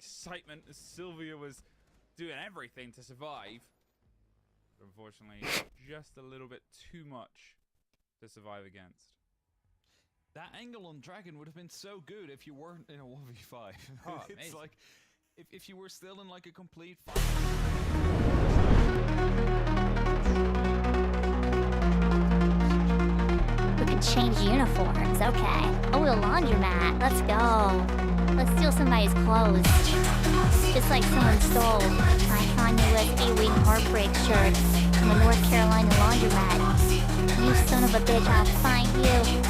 excitement as Sylvia was doing everything to survive. But unfortunately, just a little bit too much to survive against. That angle on Dragon would have been so good if you weren't in a 1v5. Oh, it's amazing. like if you were still in like a complete We could change uniforms, okay. Oh, a laundromat, let's go. Let's steal somebody's clothes. Just like someone stole my Kanye West A-Wing Heartbreak shirt from the North Carolina laundromat. You son of a bitch, I'll find you.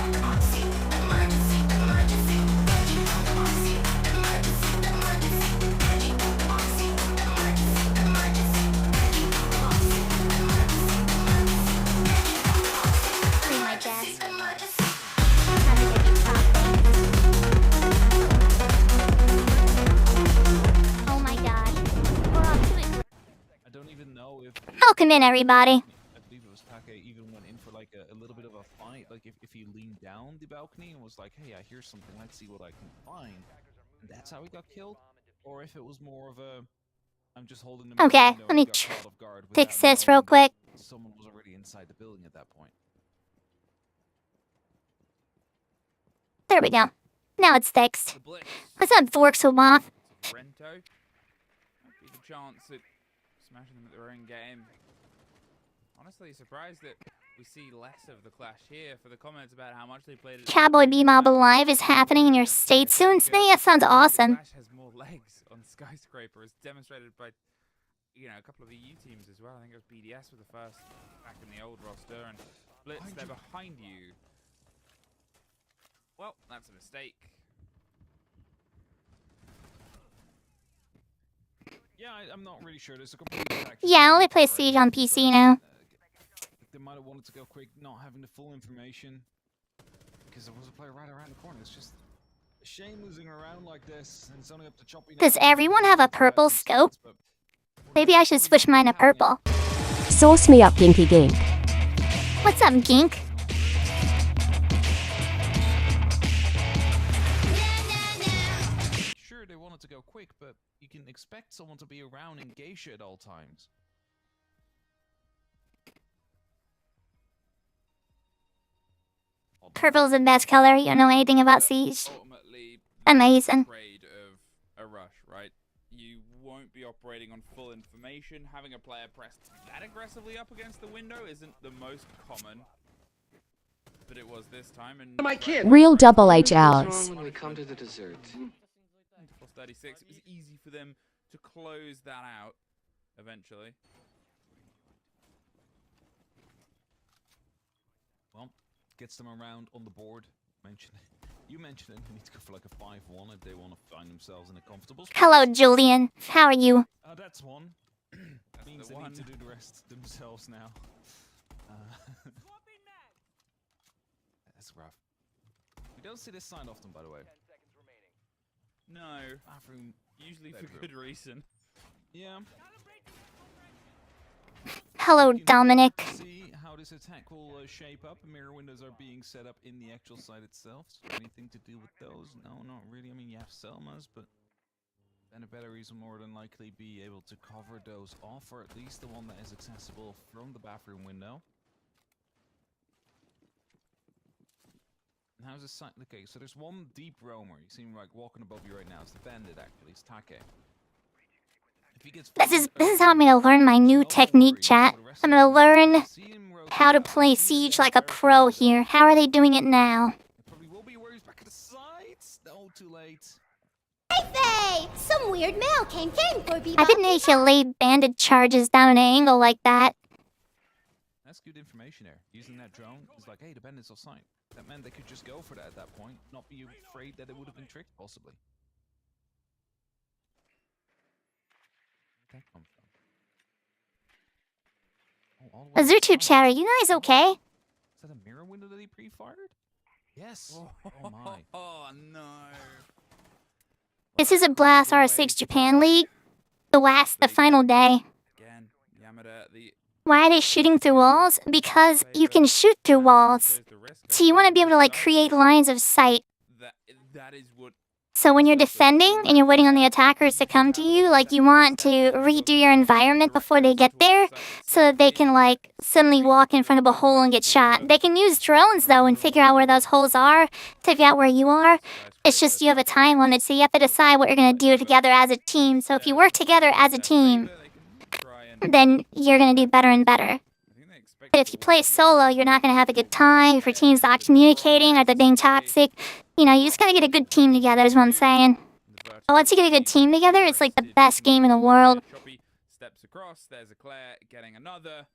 Clean my desk. Time to get you popping. Oh my god. We're off to it. I don't even know if Welcome in, everybody. I believe it was Take even went in for like a little bit of a fight. Like if he leaned down the balcony and was like, hey, I hear something, let's see what I can find. And that's how he got killed. Or if it was more of a I'm just holding the Okay, window let and me got caught off guard fix without this real knowing quick. that someone was already inside the building at that point. There we go. Now it's fixed. The blitz. Let's not fork so off. Rento. Might be the chance at smashing them at their own game. Honestly, surprised that we see less of the clash here for the comments about how much they played it. Cowboy Bebop Alive is happening in your state soon. That sounds awesome. The clash has more legs on Skyscraper, as demonstrated by, you know, a couple of EU teams as well. I think it was BDS with the first back in the old roster, and Blitz, they're behind you. Well, that's a mistake. Yeah, I'm not really sure. There's a complete attack. Yeah, I only play Siege on PC now. They might have wanted to go quick, not having the full information, because there was a player right around the corner. It's just a shame losing around like this, and it's only up to chopping. Does everyone have a purple scope? Maybe I should switch mine to purple. Sauce me up, Ginky Gink. What's up, Gink? Sure, they wanted to go quick, but you can expect someone to be around in Geisha at all times. Purple's the best color. You don't know anything about Siege? Ultimately, Amazing. afraid of a rush, right? You won't be operating on full information. Having a player pressed that aggressively up against the window isn't the most common, but it was this time. And My kid. Real double H What's hours. wrong when we come to the dessert? plus 36, it was easy for them to close that out eventually. Well, gets them around on the board. You mentioned it. They need to go for like a 5-1 if they want to find themselves in a comfortable spot. Hello, Julian. How are you? That's one. That's Means the they one. need to do the rest themselves now. That's rough. We don't see this sign often, by the way. No, Bathroom. usually for Bedroom. good reason. Yeah. Hello, You can Dominic. see how this attack will shape up. Mirror windows are being set up in the actual site itself. So anything to do with those? No, not really. I mean, you have Selmas, but then a better reason more than likely be able to cover those off, or at least the one that is accessible from the bathroom window. And how's the site? Okay, so there's one deep roamer. You see him like walking above you right now. It's the bandit, actually. It's Take. If he gets This is how I'm gonna learn my new technique, chat. I'm gonna learn how to play Siege like a pro here. How are they doing it now? Probably will be where he's back at the sides. No, too late. Hey, Faye! Some weird mail came for Bebop. I didn't know you could lay banded charges down an angle like that. That's good information there. Using that drone, it's like, hey, the bandits are sight. That meant they could just go for that at that point, not be afraid that it would have been tricked, possibly. Where'd that come from? Oh, all the way to the Azurtube side. chatter, you guys okay? Is that a mirror window that he pre-fired? Yes. Oh my. Oh no. This is a Blast R6 Japan League. The final day. Again, Yamada, the Why are they shooting through walls? Because you can shoot through walls. So you want to be able to like create lines of sight. that is what So when you're defending and you're waiting on the attackers to come to you, like you want to redo your environment before they get there so that they can like suddenly walk in front of a hole and get shot. They can use drones though and figure out where those holes are to figure out where you are. It's just you have a time limit, so you have to decide what you're going to do together as a team. So if you work together as a team, then you're going to do better and better. But if you play solo, you're not going to have a good time. If your team's not communicating or they're being toxic, you know, you just got to get a good team together is what I'm saying. But once you get a good team together, it's like the best game in the world. Choppy steps across. There's Eclair getting another.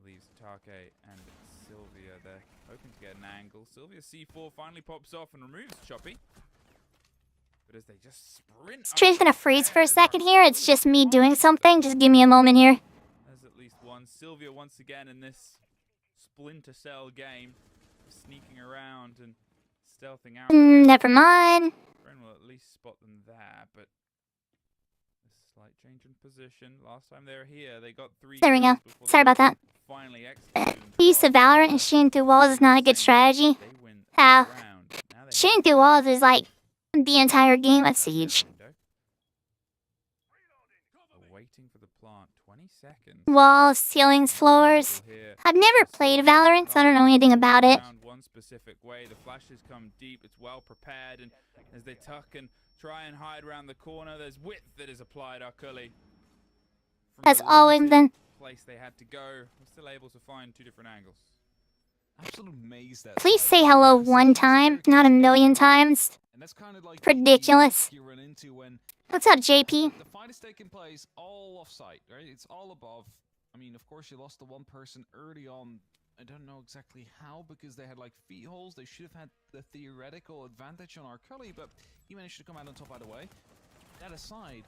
Leaves Take and Sylvia there, hoping to get an angle. Sylvia C4 finally pops off and removes Choppy. But as they just sprint. Stream's gonna freeze for a second here. It's just me doing something. Just give me a moment here. There's at least one. Sylvia once again in this Splinter Cell game, sneaking around and stealthing out. Never mind. Ren will at least spot them there, but a slight change in position. Last time they were here, they got 3. There we go. Sorry about that. Finally executed. Use of Valorant and shooting through walls is not a good strategy. How? Shooting through walls is like the entire game of Siege. Waiting for the plant. 20 seconds. Walls, ceilings, floors. I've never played Valorant, so I don't know anything about it. One specific way. The flashes come deep. It's well prepared, and as they tuck and try and hide around the corner, there's width that is applied. Arcully. That's always been. Place they had to go. We're still able to find 2 different angles. Absolute maze that. Please say hello one time, not a million times. And that's kind of like ridiculous. You run into when What's up, JP? the fight is taking place all off-site, right? It's all above. I mean, of course, you lost the one person early on. I don't know exactly how, because they had like feet holes. They should have had the theoretical advantage on Arcully, but he managed to come out on top either way. That aside,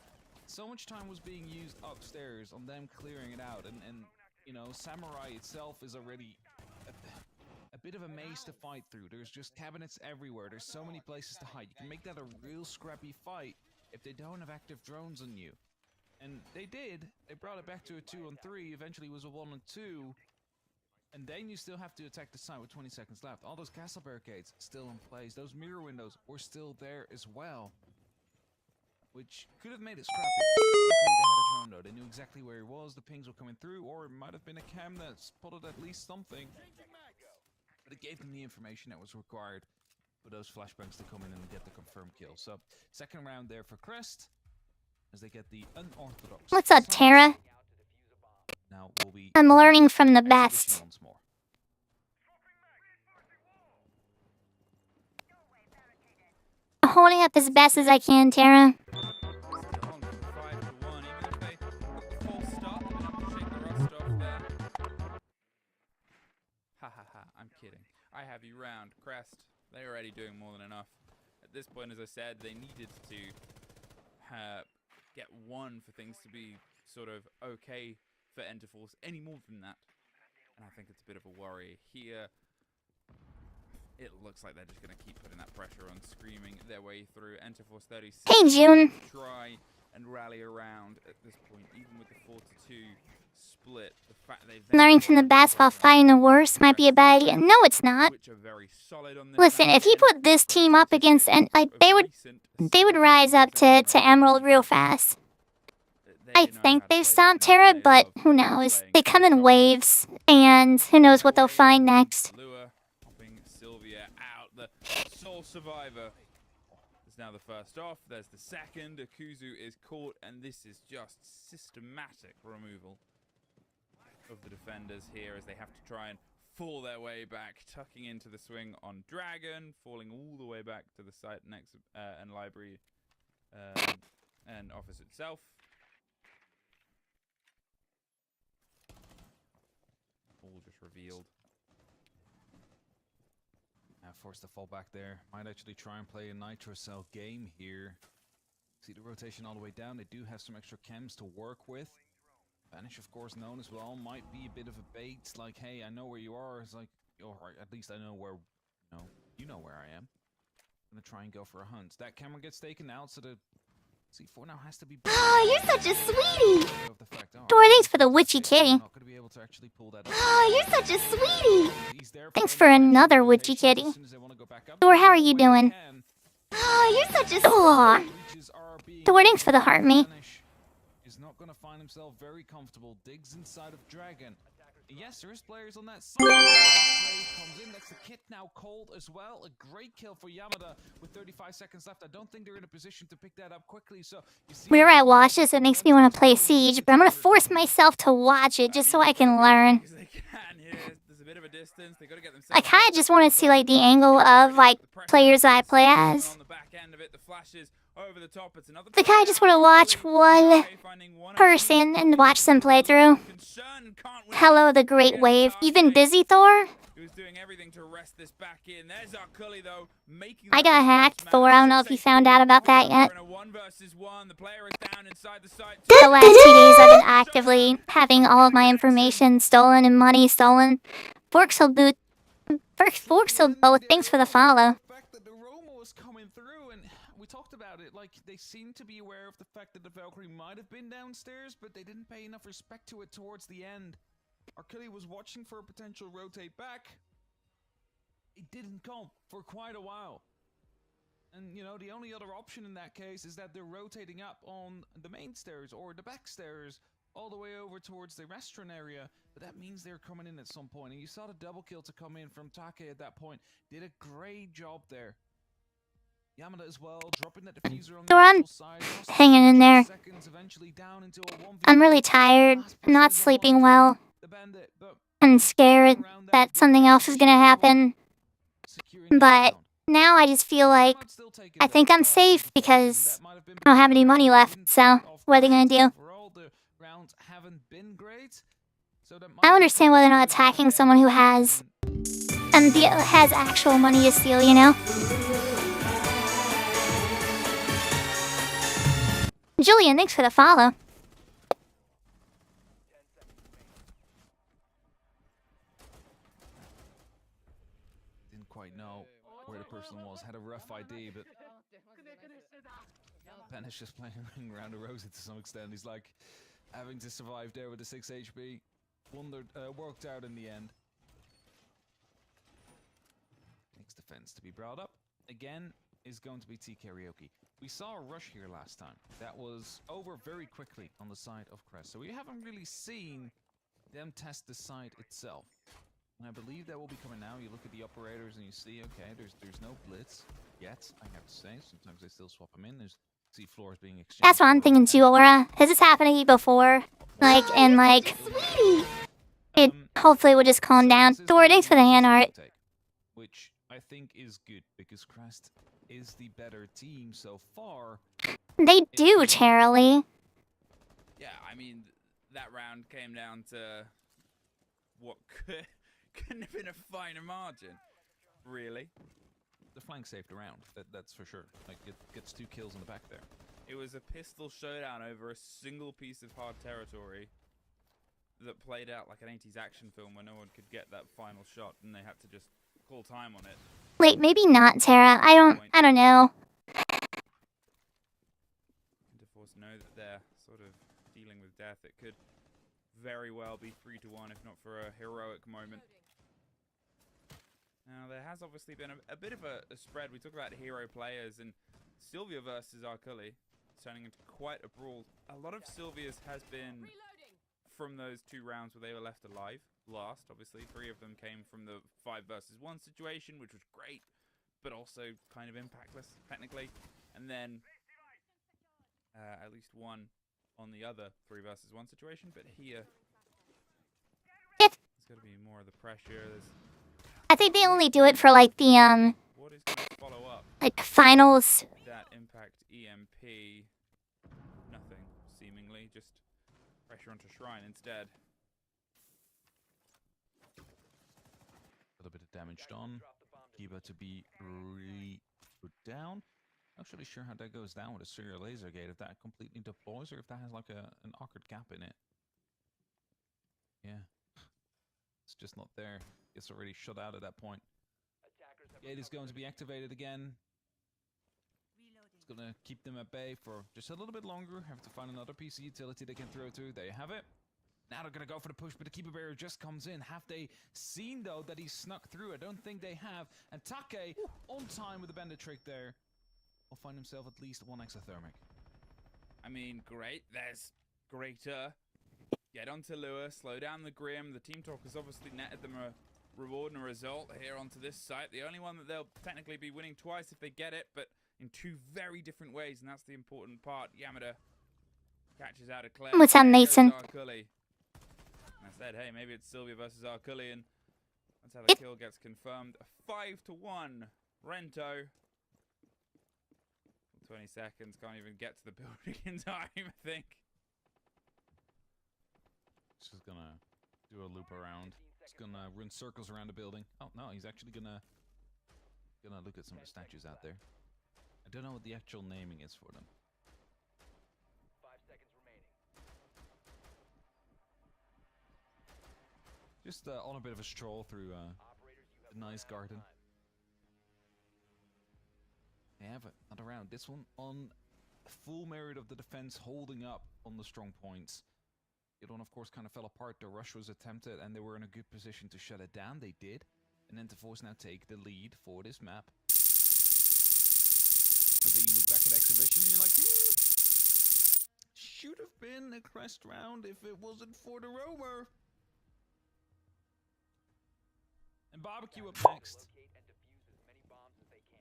so much time was being used upstairs on them clearing it out, and you know, Samurai itself is already a bit of a maze to fight through. There's just cabinets everywhere. There's so many places to hide. You can make that a real scrappy fight if they don't have active drones on you. And they did. They brought it back to a 2-on-3. Eventually it was a 1-on-2. And then you still have to attack the site with 20 seconds left. All those castle barricades still in place. Those mirror windows were still there as well, which could have made it scrappy. Luckily they had a drone though. They knew exactly where he was. The pings were coming through, or it might have been a cam that spotted at least something. But it gave them the information that was required for those flashbangs to come in and get the confirmed kill. So, second round there for Crest, as they get the unorthodox. What's up, Tara? Now we'll be I'm learning from the best. once more. Holding up as best as I can, Tara. I'm kidding. I have you round. Crest, they're already doing more than enough. At this point, as I said, they needed to get 1 for things to be sort of okay for Enterforce. Any more than that, and I think it's a bit of a worry here. It looks like they're just going to keep putting that pressure on, screaming their way through. Enterforce 36. Hey, June. Try and rally around at this point, even with the 4-2 split. The fact Learning from the best while fighting the worst might be a bad idea. No, it's not. Listen, if you put this team up against, and like they would rise up to Emerald real fast. I think they've stopped Terra, but who knows? They come in waves, and who knows what they'll find next. Popping Sylvia out, the sole survivor is now the first off. There's the second. Akuzu is caught, and this is just systematic removal of the defenders here as they have to try and fall their way back, tucking into the swing on Dragon, falling all the way back to the site next and library and office itself. All just revealed. Forced to fall back there. Might actually try and play a Nitro Cell game here. See the rotation all the way down. They do have some extra chems to work with. Vanish, of course, known as well, might be a bit of a bait. It's like, hey, I know where you are. It's like, or at least I know where, you know where I am. I'm gonna try and go for a hunt. That camera gets taken out, so the C4 now has to be. Oh, you're such a sweetie. Dor, thanks for the witchy kitty. Not gonna be able to actually pull that Oh, you're such a sweetie. Thanks for another witchy kitty. Dor, how are you doing? Oh, you're such a Thor. Breaches are being Thor, thanks for the heart, me. Vanish is not going to find himself very comfortable. Digs inside of Dragon. Yes, there is players on that side. Trade comes in. That's the kit now cold as well. A great kill for Yamada with 35 seconds left. I don't think they're in a position to pick that up quickly. So you see, Whenever I watch this, it makes me want to play Siege, but I'm gonna force myself to watch it just so I can learn. Because they can here. There's a bit of a distance. They got to get themselves. I kind of just want to see like the angle of like players I play as. On the back end of it, the flashes over the top. It's another. Like, I just want to watch one person and watch them play through. Hello, the Great Wave. You've been busy, Thor? Who's doing everything to rest this back in. There's our Cully, though, making I got hacked, Thor. I don't know if you found out about that yet. in a 1 versus 1. The player is down inside the site. The last 2 days I've been actively having all of my information stolen and money stolen. Forks will boot. Forks will both. Thanks for the follow. The fact that the Roma was coming through, and we talked about it, like they seem to be aware of the fact that the Valkyrie might have been downstairs, but they didn't pay enough respect to it towards the end. Arkilly was watching for a potential rotate back. It didn't come for quite a while. And, you know, the only other option in that case is that they're rotating up on the main stairs or the back stairs all the way over towards the restaurant area. But that means they're coming in at some point. And you saw the double kill to come in from Take at that point. Did a great job there. Yamada as well, dropping that diffuser on the I'm side. hanging in there. Seconds, eventually down into a 1v1. I'm really tired. I'm not sleeping well. The bandit, but I'm scared that something else is gonna happen. But now I just feel like I think I'm safe because I don't have any money left. So what are they gonna do? I don't understand why they're not attacking someone who has has actual money to steal, you know? Julian, thanks for the follow. Didn't quite know where the person was. Had a rough ID, but Ben is just playing around the rosy to some extent. He's like having to survive there with the 6 HP. Worked out in the end. Next defense to be brought up again is going to be T Karaoke. We saw a rush here last time. That was over very quickly on the side of Crest. So we haven't really seen them test the site itself. And I believe that will be coming now. You look at the operators and you see, okay, there's no blitz yet, I have to say. Sometimes they still swap them in. There's see floors being exchanged. That's what I'm thinking too, Aura. Has this happened to you before? Like, and like, it hopefully will just calm down. Thor, thanks for the hand art. Which I think is good because Crest is the better team so far. They do, Charlie. Yeah, I mean, that round came down to what couldn't have been a finer margin, really. The flank saved a round, that's for sure. Like, it gets 2 kills in the back there. It was a pistol showdown over a single piece of hard territory that played out like an 80s action film where no one could get that final shot and they had to just call time on it. Wait, maybe not, Tara. I don't know. And to force know that they're sort of dealing with death, it could very well be 3-1 if not for a heroic moment. Now, there has obviously been a bit of a spread. We talk about hero players, and Sylvia versus Arkilly turning into quite a brawl. A lot of Sylvia's has been from those 2 rounds where they were left alive last. Obviously, 3 of them came from the 5 versus 1 situation, which was great, but also kind of impactless, technically. And then at least 1 on the other 3 versus 1 situation. But here, there's got to be more of the pressure. I think they only do it for like the What is going to follow up? like finals. That impact EMP, nothing seemingly, just pressure onto Shrine instead. A little bit of damage done. Kiba to be put down. Not really sure how that goes down with a serial laser gate, if that completely deploys or if that has like an awkward gap in it. Yeah. It's just not there. It's already shut out at that point. Gate is going to be activated again. It's going to keep them at bay for just a little bit longer. Have to find another PC utility they can throw to. There you have it. Now they're going to go for the push, but the Keeper Barrier just comes in. Have they seen, though, that he snuck through? I don't think they have. And Take on time with the bandit trick there. will find himself at least 1 exothermic. I mean, great. There's greater. Get onto Lewis, slow down the Grim. The team talk has obviously netted them a reward and a result here onto this site. The only one that they'll technically be winning twice if they get it, but in 2 very different ways, and that's the important part. Yamada catches out of Claire. What's up, Nathan? I said, hey, maybe it's Sylvia versus Arcully, and that's how the kill gets confirmed. 5-1, Rento. 20 seconds, can't even get to the building in time, I think. Just gonna do a loop around. Just gonna run circles around the building. Oh no, he's actually gonna look at some of the statues out there. I don't know what the actual naming is for them. 5 seconds remaining. Just on a bit of a stroll through a nice garden. They have another round. This one on full merit of the defense holding up on the strong points. The other one, of course, kind of fell apart. The rush was attempted, and they were in a good position to shut it down. They did. And Enterforce now take the lead for this map. But then you look back at Exhibition, and you're like, should have been a crest round if it wasn't for the roamer. And Barbecue up next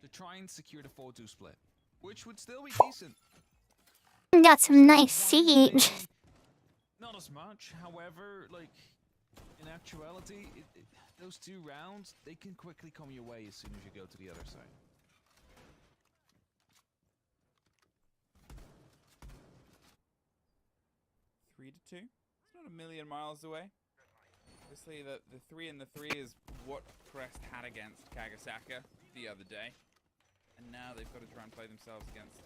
to try and secure the 4-2 split, which would still be decent. Got some nice siege. Not as much, however, like, in actuality, those 2 rounds, they can quickly come your way as soon as you go to the other side. Three to 2. It's not a million miles away. Obviously, the 3 and the 3 is what Crest had against Kagasaka the other day. And now they've got to try and play themselves against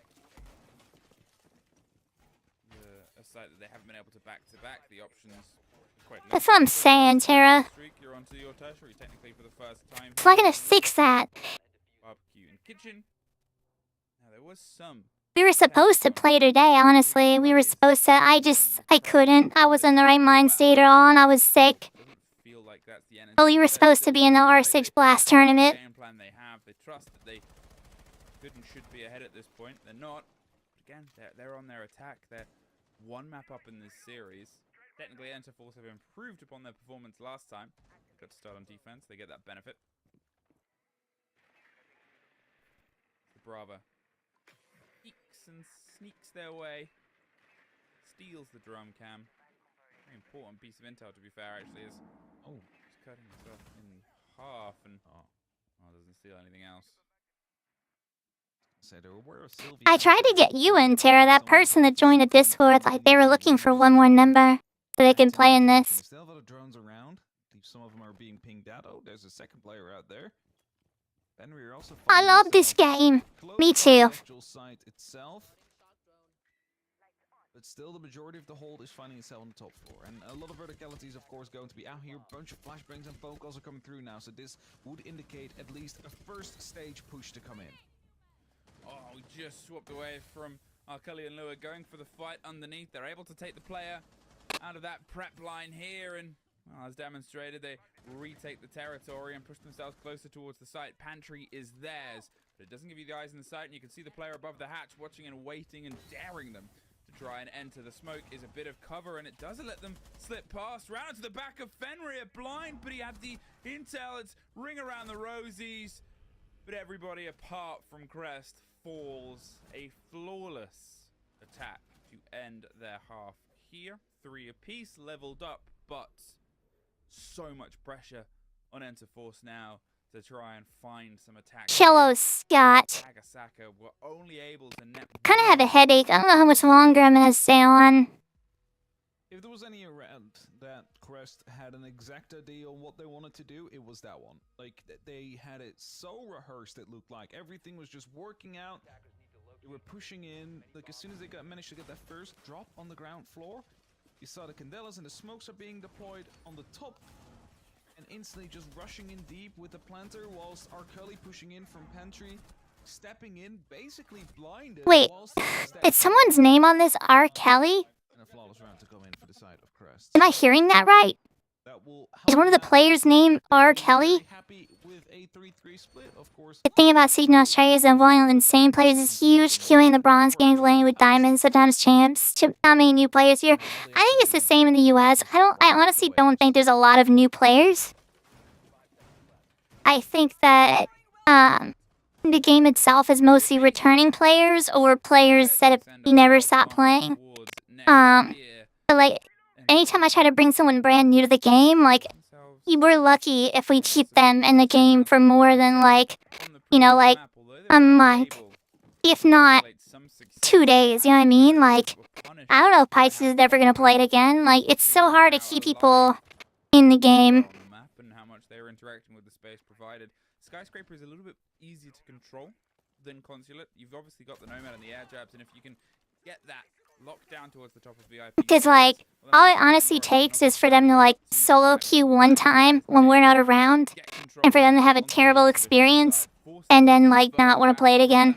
a site that they haven't been able to back-to-back. The options quite That's what I'm saying, Tara. You're onto your tertiary technically for the first time. So I'm gonna fix that. Barbecue and kitchen. Now there was some. We were supposed to play today, honestly. We were supposed to. I couldn't. I was in the right mind state at all, and I was sick. Feel like that's the energy. Well, we were supposed to be in the R6 Blast tournament. Game plan they have. They trust that they could and should be ahead at this point. They're not. But again, they're on their attack. They're 1 map up in this series. Technically, Enterforce have improved upon their performance last time. Got to start on defense. They get that benefit. The Brava peeks and sneaks their way. Steals the drum cam. Very important piece of intel, to be fair, actually, is just cutting himself in half and doesn't steal anything else. So they're aware of Sylvia. I tried to get you in, Tara, that person that joined the Discord. Like, they were looking for 1 more number so they can play in this. There's still a lot of drones around. Some of them are being pinged out. Oh, there's a second player out there. And we're also I love this game. Me too. Site itself. But still, the majority of the hold is finding itself on the top floor. And a lot of verticality is, of course, going to be out here. A bunch of flashbangs and phone calls are coming through now. So this would indicate at least a first stage push to come in. Oh, we just swapped away from Arcully and Lua going for the fight underneath. They're able to take the player out of that prep line here. And, well, as demonstrated, they retake the territory and push themselves closer towards the site. Pantry is theirs. But it doesn't give you the eyes in the sight. And you can see the player above the hatch watching and waiting and daring them to try and enter. The smoke is a bit of cover, and it doesn't let them slip past. Round to the back of Fenrir, blind, but he had the intel. It's ring around the rosies. But everybody apart from Crest falls. A flawless attack to end their half here. 3 apiece, leveled up, but so much pressure on Enterforce now to try and find some attacks. Hello, Scott. Nagasaka were only able to net. Kind of have a headache. I don't know how much longer I'm gonna stay on. If there was any round that Crest had an exact idea on what they wanted to do, it was that one. Like, they had it so rehearsed, it looked like. Everything was just working out. They were pushing in. Like, as soon as they managed to get that first drop on the ground floor, you saw the Candelas and the smokes are being deployed on the top. And instantly just rushing in deep with the planter, whilst Arcully pushing in from Pantry, stepping in, basically blinded. Wait, is someone's name on this R. Kelly? And a flawless round to come in for the side of Crest. Am I hearing that right? That will Is one of the players' name R. Kelly? happy with a 3-3 split, of course. The thing about Siege in Australia is that volume of insane players is huge. Queuing the bronze games, playing with diamonds, sometimes champs. Not many new players here. I think it's the same in the US. I honestly don't think there's a lot of new players. I think that the game itself is mostly returning players or players that have never stopped playing. But like anytime I try to bring someone brand new to the game, like we're lucky if we keep them in the game for more than like, you know, like a month, if not 2 days. You know what I mean? Like I don't know if Pikes is ever gonna play it again. Like it's so hard to keep people in the game. And how much they're interacting with the space provided. Skyscraper is a little bit easier to control than Consulate. You've obviously got the Nomad and the air jabs, and if you can get that locked down towards the top of VIP. Because like all it honestly takes is for them to like solo queue one time when we're not around, and for them to have a terrible experience, and then like not want to play it again.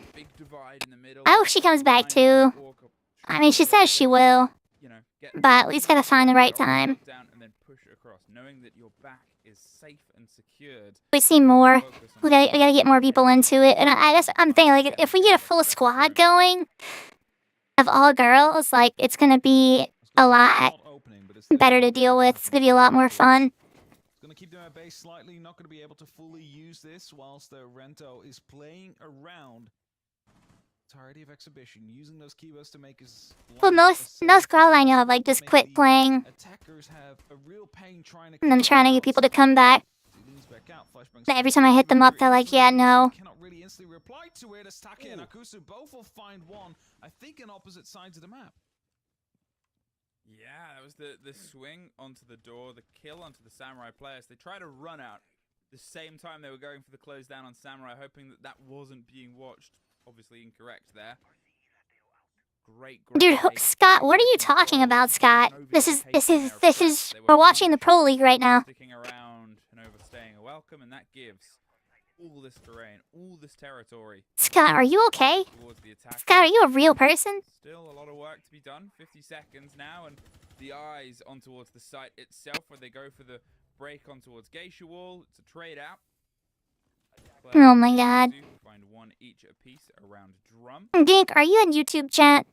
I hope she comes back too. I mean, she says she will, but at least gotta find the right time. Knowing that your back is safe and secured. We see more. We gotta get more people into it, and I'm thinking like if we get a full squad going of all girls, like it's gonna be a lot better to deal with. It's gonna be a lot more fun. It's gonna keep them at base slightly. Not gonna be able to fully use this whilst the Rento is playing around. Entirety of exhibition, using those keywords to make his. Well, most girls I know have like just quit playing, Attackers have a real pain trying to and then trying to get people to come back. Every time I hit them up, they're like, "Yeah, no." Cannot really instantly reply to it. As Taki and Akusu both will find one. I think in opposite sides of the map. Yeah, that was the swing onto the door, the kill onto the Samurai players. They tried to run out the same time they were going for the close down on Samurai, hoping that that wasn't being watched. Obviously incorrect there. Great. Dude, Scott, what are you talking about, Scott? This is. We're watching the Pro League right now. Sticking around and overstaying a welcome, and that gives all this terrain, all this territory. Scott, are you okay? Scott, are you a real person? Still a lot of work to be done. 50 seconds now, and the eyes on towards the site itself, where they go for the break on towards Geisha Wall. It's a trade out. Oh my god. Find one each apiece around drum. Gink, are you in YouTube chat?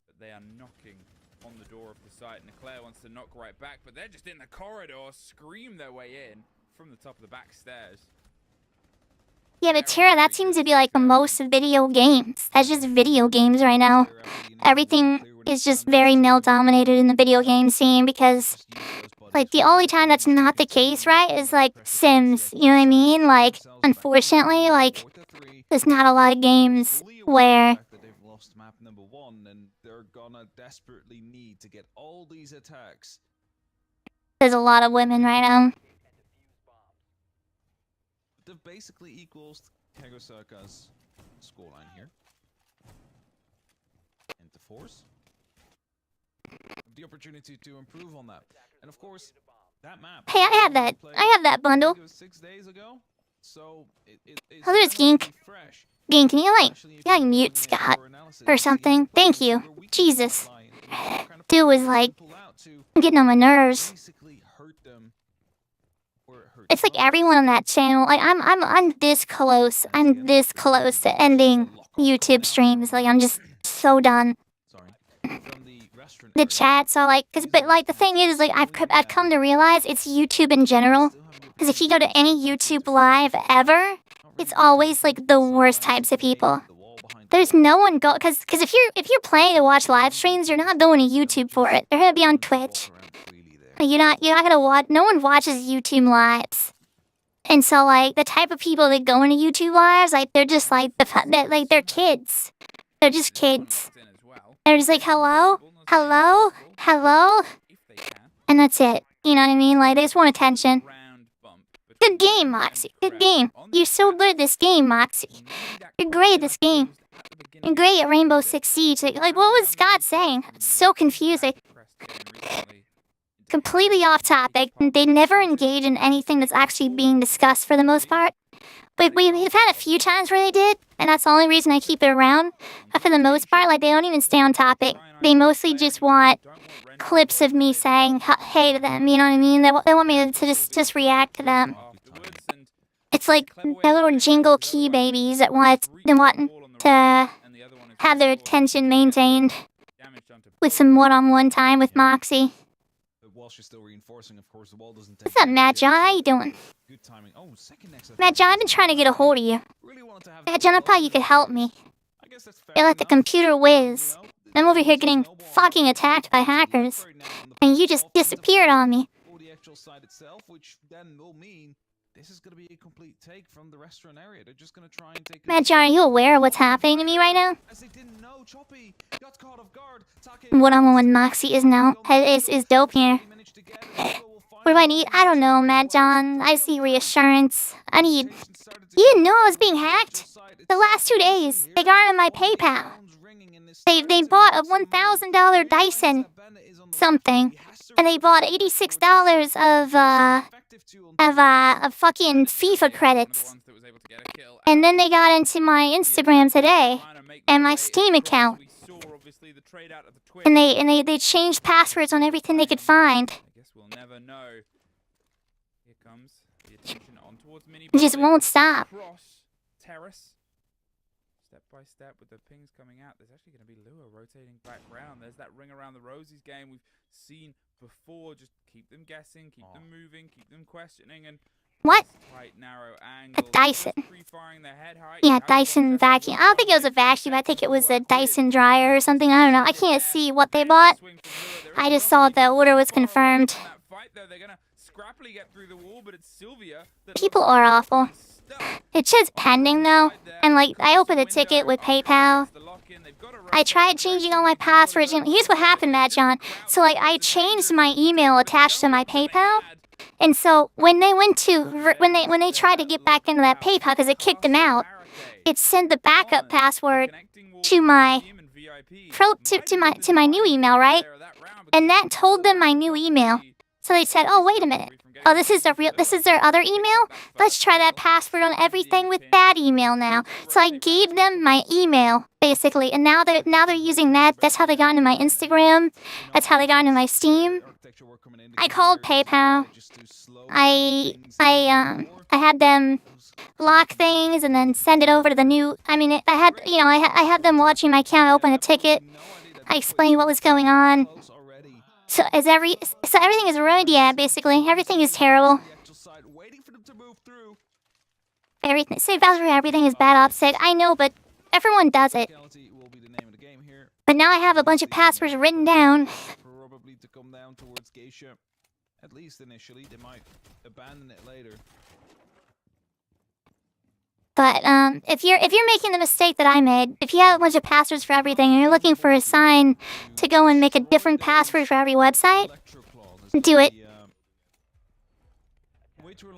But they are knocking on the door of the site. Leclerc wants to knock right back, but they're just in the corridor, scream their way in from the top of the back stairs. Yeah, but Tara, that seems to be like most video games. That's just video games right now. Everything is just very male-dominated in the video game scene because, like, the only time that's not the case, right, is, like, Sims. You know what I mean? Like, unfortunately, like, there's not a lot of games where they've lost map number 1 and they're gonna desperately need to get all these attacks. there's a lot of women right now. That basically equals Kagosaka's scoreline here. Into force. The opportunity to improve on that. And of course, that map. Hey, I have that bundle. 6 days ago. So it's Oh, there's Gink. fresh. Gink, can you like mute Scott or something? Thank you. Jesus. Dude was like getting on my nerves. Basically hurt them. It's like everyone on that channel. Like I'm this close. I'm this close to ending YouTube streams. Like I'm just so done. The chats are like, but like the thing is, like I've come to realize it's YouTube in general. Because if you go to any YouTube live ever, it's always like the worst types of people. There's no one because if you're playing to watch live streams, you're not going to YouTube for it. They're gonna be on Twitch. You're not gonna watch. No one watches YouTube lives. And so like the type of people that go into YouTube lives, like they're just like they're kids. They're just kids. They're just like hello, hello, hello, and that's it. You know what I mean? Like they just want attention. Good game, Moxie. Good game. You're so good at this game, Moxie. You're great at this game. You're great at RainbowSixSiege. Like what was Scott saying? It's so confusing. Completely off topic. They never engage in anything that's actually being discussed for the most part. But we've had a few times where they did, and that's the only reason I keep it around. But for the most part, like they don't even stay on topic. They mostly just want clips of me saying hey to them. You know what I mean? They want me to just react to them. It's like the little jingle key babies that want to have their attention maintained with some one-on-one time with Moxie. Whilst you're still reinforcing, of course, the wall doesn't take. What's up, Matt John? How you doing? Good timing. Oh, second next. Matt John, I've been trying to get a hold of you. Really wanted to have Matt John, I thought you could help me. I guess that's fair They let the enough. computer whiz. I'm over here getting fucking attacked by hackers. And you just disappeared on me. Or the actual site itself, which then will mean this is going to be a complete take from the restaurant area. They're just going to try and take. Matt John, are you aware of what's happening to me right now? As they didn't know, Choppy got caught off guard. One-on-one with Moxie is now is dope here. What do I need? I don't know, Matt John. I see reassurance. I need... You didn't know I was being hacked? The last 2 days, they got on my PayPal. They bought a $1,000 Dyson something, and they bought $86 of fucking FIFA credits. And then they got into my Instagram today and my Steam account. And they changed passwords on everything they could find. I guess we'll never know. Here comes the attention on towards mini. It just won't stop. Cross terrace. Step by step with the pings coming out. There's actually going to be Lua rotating back round. There's that ring around the roses game we've seen before. Just keep them guessing, keep them moving, keep them questioning, and What? tight narrow angle. Dyson. Pre-firing their head height. Yeah, Dyson vacuum. I don't think it was a vacuum. I think it was a Dyson dryer or something. I don't know. I can't see what they bought. I just saw the order was confirmed. People are awful. It says pending though, and like I opened a ticket with PayPal. I tried changing all my passwords, and here's what happened, Matt John. So like I changed my email attached to my PayPal, and so when they tried to get back into that PayPal because it kicked them out, it sent the backup password to my to my new email, right? And that told them my new email. So they said, "Oh, wait a minute. Oh, this is their other email? Let's try that password on everything with that email now." So I gave them my email, basically, and now they're using that. That's how they got into my Instagram. That's how they got into my Steam. I called PayPal. I had them lock things and then send it over to the new. I mean, I had them watching my account, open a ticket. I explained what was going on. So everything is ruined, yeah, basically. Everything is terrible. Everything is bad OPSEC. I know, but everyone does it. But now I have a bunch of passwords written down. Probably to come down towards Geisha. At least initially, they might abandon it later. But if you're making the mistake that I made, if you have a bunch of passwords for everything and you're looking for a sign to go and make a different password for every website, do it.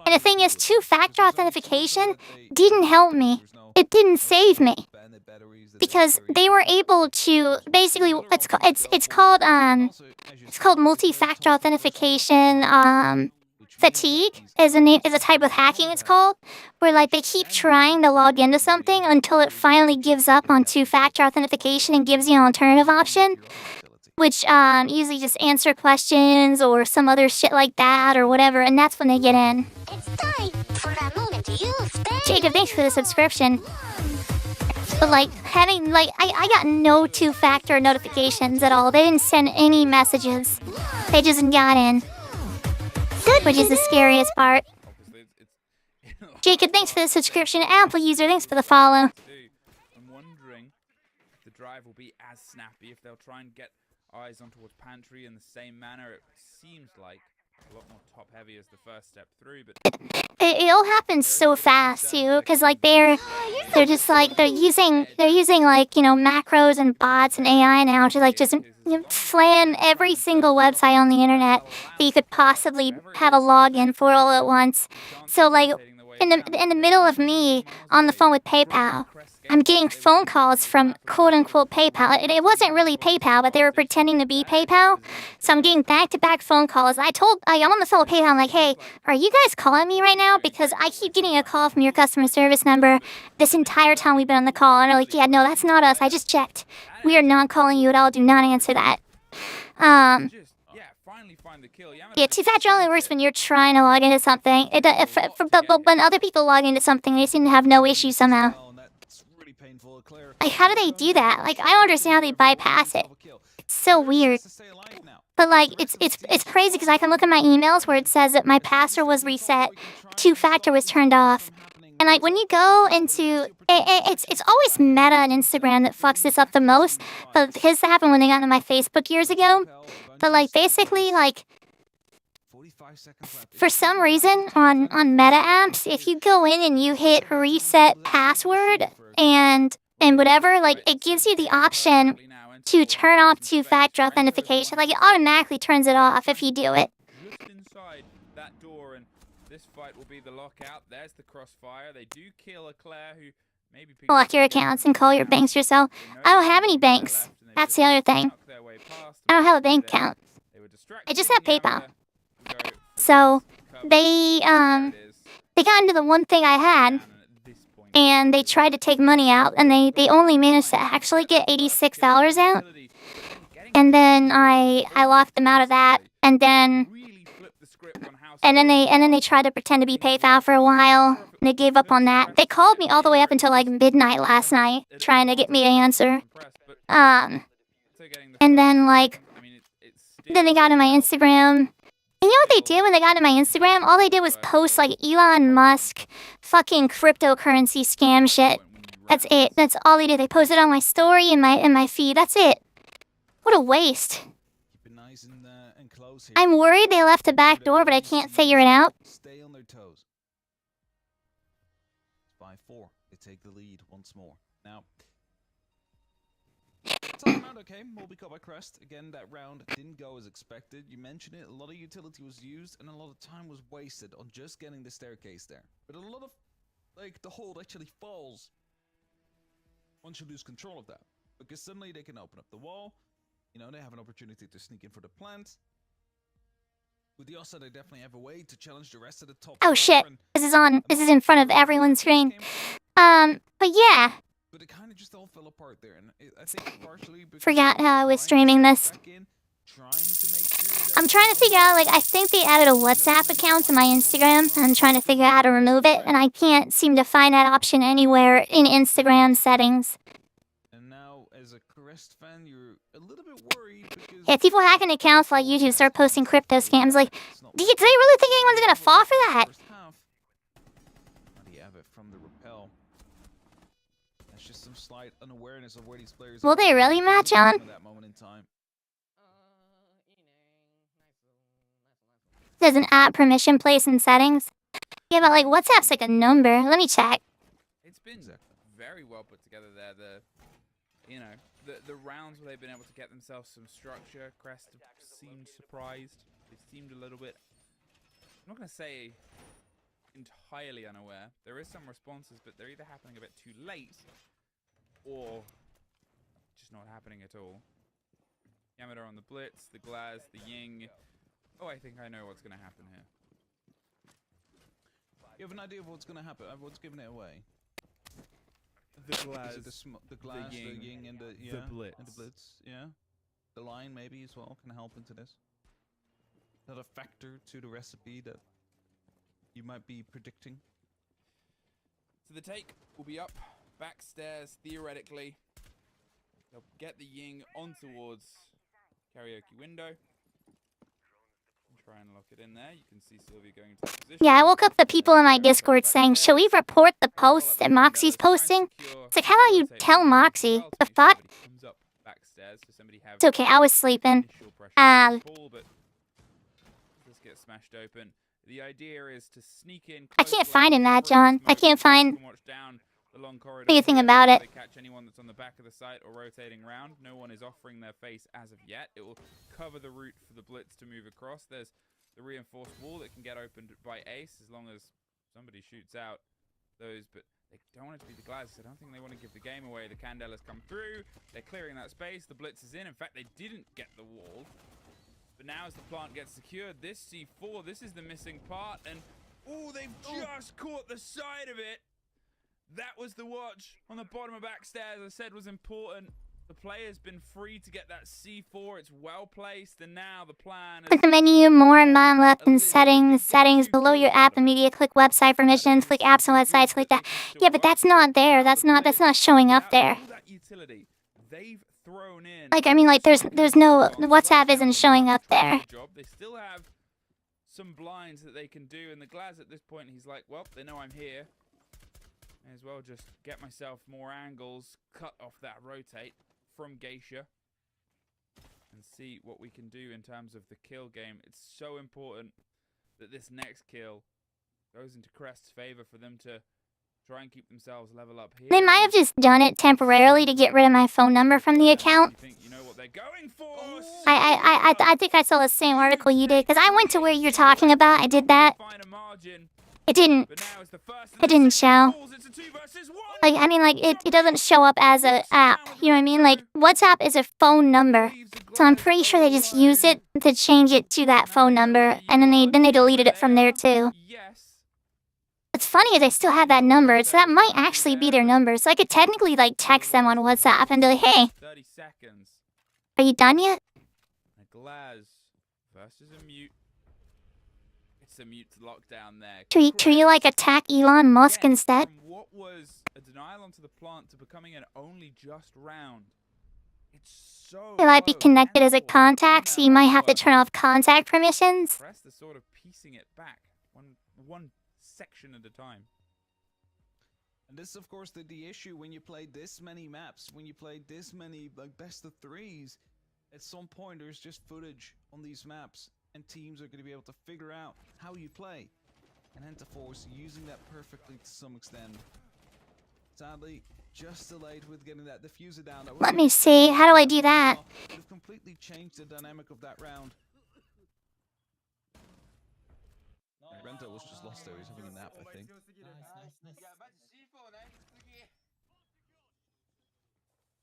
And the thing is, two-factor authentication didn't help me. It didn't save me. Because they were able to basically it's called multi-factor authentication fatigue is a type of hacking, it's called, where like they keep trying to log into something until it finally gives up on two-factor authentication and gives you an alternative option, which usually just answer questions or some other shit like that or whatever, and that's when they get in. It's time for a moment you spend. Jacob, thanks for the subscription. But like having like I got no two-factor notifications at all. They didn't send any messages. They just got in. Which is the scariest part. Jacob, thanks for the subscription. Apple user, thanks for the follow. I'm wondering if the drive will be as snappy, if they'll try and get eyes on towards pantry in the same manner. It seems like a lot more top heavy as the first step through, but It all happens so fast too, because like they're just like they're using like, you know, macros and bots and AI now to like just slam every single website on the internet that you could possibly have a login for all at once. So like in the middle of me on the phone with PayPal, I'm getting phone calls from quote-unquote PayPal. It wasn't really PayPal, but they were pretending to be PayPal. So I'm getting back-to-back phone calls. I'm on the phone with PayPal. I'm like, hey, are you guys calling me right now? Because I keep getting a call from your customer service number this entire time we've been on the call. And they're like, yeah, no, that's not us. I just checked. We are not calling you at all. Do not answer that. finally find the kill. Yamada Yeah, two-factor only works when you're trying to log into something. But when other people log into something, they seem to have no issues somehow. Well, and that's really painful. Claire, Like, how do they do that? Like, I don't understand how they bypass it. It's so weird. to stay alive now. But like, it's crazy because I can look at my emails where it says that my password was reset, two-factor was turned off. And like when you go into it's always Meta and Instagram that fucks this up the most. But his happened when they got into my Facebook years ago. But like basically like 45 seconds left. for some reason on Meta apps, if you go in and you hit reset password and whatever, like it gives you the option to turn off two-factor authentication. Like it automatically turns it off if you do it. Just inside that door, and this fight will be the lockout. There's the crossfire. They do kill a Claire who maybe Lock your accounts and call your banks yourself. I don't have any banks. That's the other thing. I don't have a bank account. I just have PayPal. So they got into the one thing I had, and they tried to take money out, and they only managed to actually get $86 out. And then I locked them out of that, and then they tried to pretend to be PayPal for a while. And they gave up on that. They called me all the way up until like midnight last night, trying to get me to answer. And then like, then they got on my Instagram. And you know what they did when they got on my Instagram? All they did was post like Elon Musk fucking cryptocurrency scam shit. That's it. That's all they did. They posted on my story and my feed. That's it. What a waste. Keep it nice and close here. I'm worried they left the back door, but I can't figure it out. Stay on their toes. It's 5-4. They take the lead once more. Now, second round, okay. Multi caught by Crest. Again, that round didn't go as expected. You mentioned it. A lot of utility was used, and a lot of time was wasted on just getting the staircase there. But a lot of, like, the hold actually falls once you lose control of that. Because suddenly they can open up the wall. You know, they have an opportunity to sneak in for the plant. With the offset, they definitely have a way to challenge the rest of the top. Oh shit. This is in front of everyone's screen. But yeah. But it kind of just all fell apart there, and I think partially because Forgot how I was streaming this. I'm trying to figure out, like, I think they added a WhatsApp account to my Instagram. I'm trying to figure out how to remove it, and I can't seem to find that option anywhere in Instagram settings. And now, as a Crest fan, you're a little bit worried because... Yeah, people hacking accounts like YouTube start posting crypto scams. Like, do they really think anyone's gonna fall for that? How do you have it from the rappel? That's just some slight unawareness of where these players Will they really match on? at that moment in time. There's an app permission place in settings. Yeah, but like WhatsApp's like a number. Let me check. It's been very well put together there. The rounds where they've been able to get themselves some structure. Crest seemed surprised. They seemed a little bit, I'm not going to say entirely unaware. There is some responses, but they're either happening a bit too late or just not happening at all. Yamada on the blitz, the Glaz, the Ying. Oh, I think I know what's going to happen here. You have an idea of what's going to happen? What's giving it away? The Glaz, Is it the Glaz, the Ying, and the Blitz. And the Blitz, yeah. The line maybe as well can help into this. Not a factor to the recipe that you might be predicting. So the take will be up, backstairs, theoretically. They'll get the Ying on towards karaoke window. Try and lock it in there. You can see Sylvia going into the position. Yeah, I woke up the people in my Discord saying, should we report the posts that Moxie's posting? It's like, how about you tell Moxie? The fuck? It's okay, I was sleeping. Just get smashed open. The idea is to sneak in. I can't find him that, John. I can't find the long corridor. anything about it. They catch anyone that's on the back of the site or rotating around. No one is offering their face as of yet. It will cover the route for the blitz to move across. There's the reinforced wall that can get opened by Ace as long as somebody shoots out those. But they don't want it to be the Glaz. I don't think they want to give the game away. The Candelas come through. They're clearing that space. The blitz is in. In fact, they didn't get the wall. But now as the plant gets secured, this C4, this is the missing part. And, oh, they've just caught the side of it. That was the watch on the bottom of backstairs I said was important. The The player's been free to get that C4. It's well placed, and now the plan Click the menu, more and bottom left, and settings below your app and media. Click website permissions. Click apps and websites. Click that. Yeah, but that's not there. That's not showing up there. They've thrown in. Like, I mean, like, there's no WhatsApp isn't showing up there. They still have some blinds that they can do, and the Glaz at this point, he's like, well, they know I'm here. May as well just get myself more angles, cut off that rotate from Geisha, and see what we can do in terms of the kill game. It's so important that this next kill goes into Crest's favor for them to try and keep themselves level up here. They might have just done it temporarily to get rid of my phone number from the account. You think you know what they're going for? I think I saw the same article you did, because I went to where you're talking about. I did that. It didn't. It didn't show. Like, I mean, like, it doesn't show up as an app. You know what I mean? Like, WhatsApp is a phone number. So I'm pretty sure they just used it to change it to that phone number, and then they deleted it from there too. What's funny is I still have that number, so that might actually be their number. So I could technically, like, text them on WhatsApp and be like, hey, 30 seconds. are you done yet? A Glaz versus a mute. It's a mute lockdown there. Should you like attack Elon Musk instead? From what was a denial onto the plant to becoming an only just round. It's so It might be connected as a contact, so you might have to turn off contact permissions. Press the sort of piecing it back one section at a time. And this is, of course, the issue when you play this many maps, when you play this many, like, best of threes. At some point, there's just footage on these maps, and teams are going to be able to figure out how you play. And Entaforce using that perfectly to some extent. Sadly, just delayed with getting that diffuser down. Let me see. How do I do that? Would have completely changed the dynamic of that round. Rento was just lost there. He's having a nap, I think.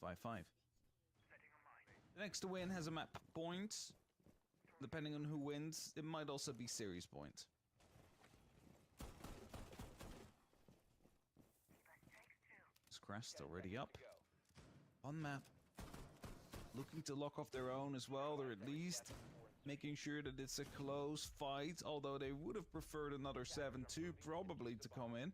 Nice. 5-5. The next to win has a map point. Depending on who wins, it might also be series points. Crest already up. On map. Looking to lock off their own as well, or at least making sure that it's a close fight, although they would have preferred another 7-2 probably to come in.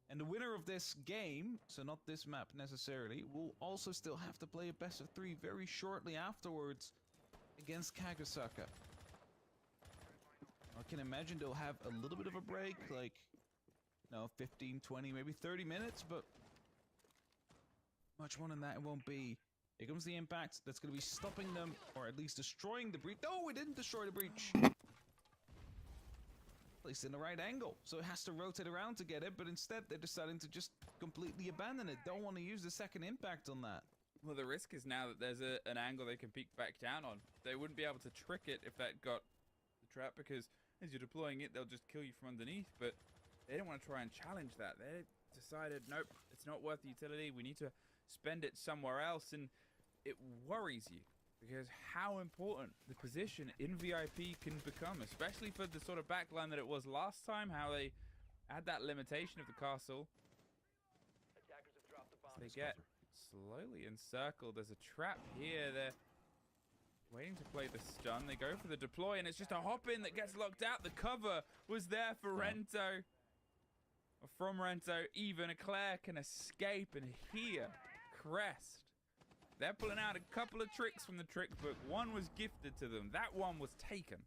And the winner of this game, so not this map necessarily, will also still have to play a best of 3 very shortly afterwards against Kagasaka. I can imagine they'll have a little bit of a break, like, no, 15, 20, maybe 30 minutes, but much more than that it won't be. Here comes the impact that's going to be stopping them, or at least destroying the breach. No, it didn't destroy the breach. Placed in the right angle, so it has to rotate around to get it, but instead they're deciding to just completely abandon it. Don't want to use the second impact on that. Well, the risk is now that there's an angle they can peek back down on. They wouldn't be able to trick it if that got the trap, because as you're deploying it, they'll just kill you from underneath, but they didn't want to try and challenge that. They decided, nope, it's not worth the utility. We need to spend it somewhere else, and it worries you because how important the position in VIP can become, especially for the sort of backline that it was last time, how they had that limitation of the castle. They get slowly encircled. There's a trap here. They're waiting to play the stun. They go for the deploy, and it's just a hop-in that gets locked out. The cover was there for Rento. From Rento, even Eclair can escape, and here, Crest. They're pulling out a couple of tricks from the trick book. One was gifted to them. That one was taken.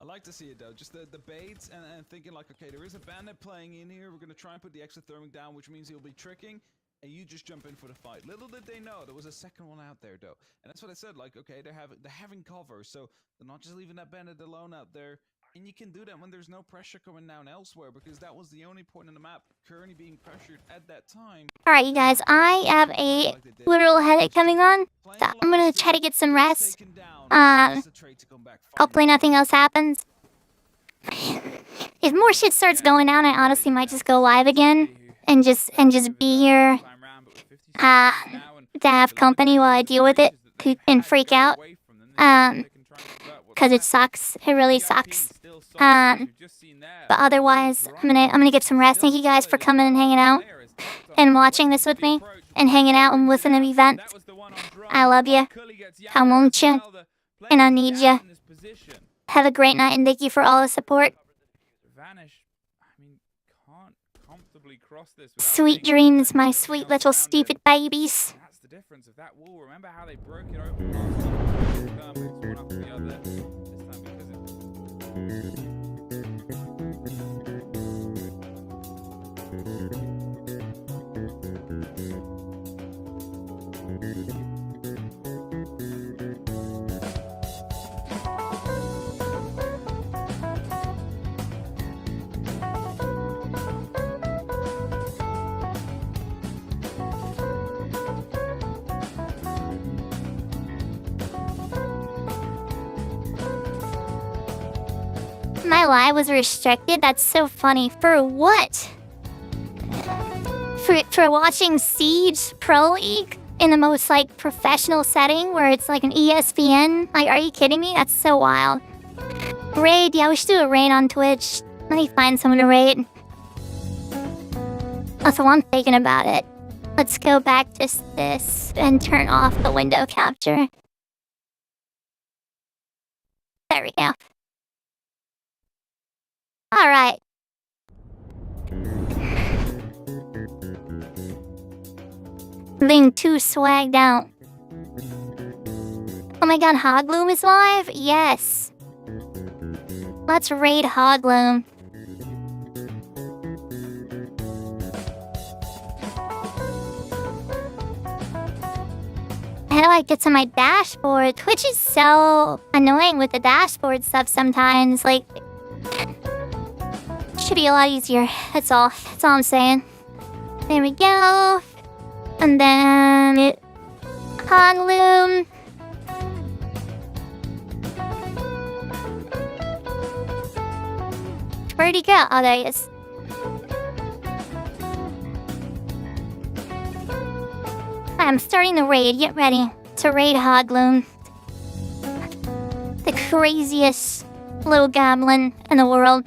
I like to see it though, just the baits and thinking like, okay, there is a bandit playing in here. We're going to try and put the exothermic down, which means he'll be tricking. And you just jump in for the fight. Little did they know there was a second one out there though. And that's what I said, like, okay, they're having cover. So they're not just leaving that bandit alone out there. And you can do that when there's no pressure coming down elsewhere, because that was the only point in the map currently being pressured at that time. Alright, you guys, I have a literal headache coming on, so I'm gonna try to get some rest. Hopefully nothing else happens. If more shit starts going down, I honestly might just go live again and just be here to have company while I deal with it and freak out. Cause it sucks. It really sucks. But otherwise, I'm gonna get some rest. Thank you guys for coming and hanging out. and watching this with me and hanging out and listening to me vent. I love you. I want you. And I need you. Have a great night and thank you for all the support. Vanish, I mean, can't comfortably cross this. Sweet dreams, my sweet little stupid babies. That's the difference of that wall. Remember how they broke it open last time? One after the other. This time because it... My live was restricted? That's so funny. For what? For watching Siege Pro League in the most, like, professional setting where it's like an ESPN? Like, are you kidding me? That's so wild. Raid? Yeah, we should do a raid on Twitch. Let me find someone to raid. Also, I'm thinking about it. Let's go back to this and turn off the window capture. There we go. Alright. Being too swagged out. Oh my god, Hogloom is live? Yes. Let's raid Hogloom. How do I get to my dashboard? Twitch is so annoying with the dashboard stuff sometimes. Like, should be a lot easier. That's all I'm saying. There we go. And then Hogloom. Where'd he go? Oh, there he is. I'm starting the raid. Get ready to raid Hogloom. The craziest little goblin in the world.